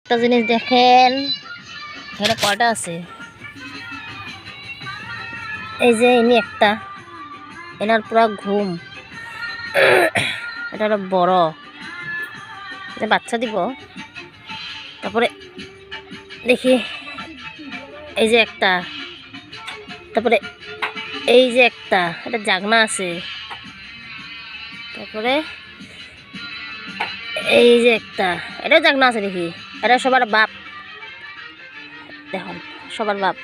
একটা জিনিস দেখেন, এখানে কয়টা আছে। এই যে ইনি একটা, এনার পুরা ঘুম। এটা হলো বড়, এটা বাচ্চা দিব। তারপরে দেখি এই যে একটা, তারপরে এই যে একটা, এটা জাগনা আছে। তারপরে এই যে একটা, এটা জাগনা আছে দেখি। এটা সবার বাপ, দেখুন সবার বাপ।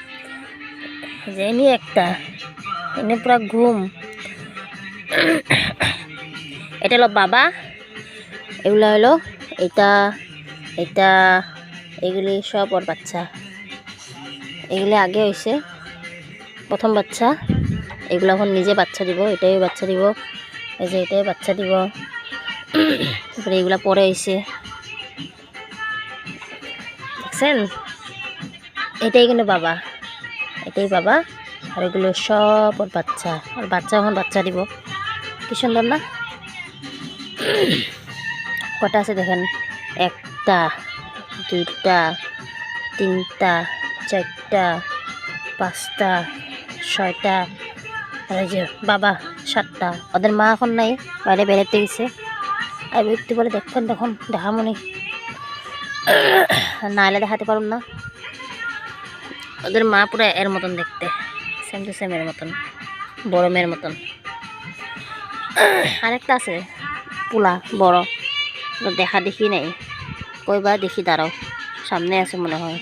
যে এনি একটা, এনে পুরা ঘুম। এটা হলো বাবা, এগুলা হলো এটা এটা, এগুলি সব ওর বাচ্চা। এগুলি আগে হয়েছে প্রথম বাচ্চা, এগুলো এখন নিজে বাচ্চা দিব। এটাই বাচ্চা দিব, এই যে এটাই বাচ্চা দিব। তারপরে এগুলা পরে হয়েছে, দেখছেন? এটাই কিন্তু বাবা, এটাই বাবা। আর এগুলো সব ওর বাচ্চা, আর বাচ্চা এখন বাচ্চা দিব। কি সুন্দর না? কটা আছে দেখেন, একটা, দুইটা, তিনটা, চারটা, পাঁচটা, ছয়টা, আর এই যে বাবা সাতটা। ওদের মা এখন নাই, বাইরে বেড়াতে গেছে। আর একটু বলে দেখবেন, তখন দেখা মনে নাইলে দেখাতে পারুন না। ওদের মা পুরো এর মতন দেখতে, সেম টু সেম এর মতন, বড় মেয়ের মতন। আরেকটা আছে পোলা বড়, দেখা দেখি নাই, কইবার দেখি দাঁড়াও, সামনে আছে মনে হয়।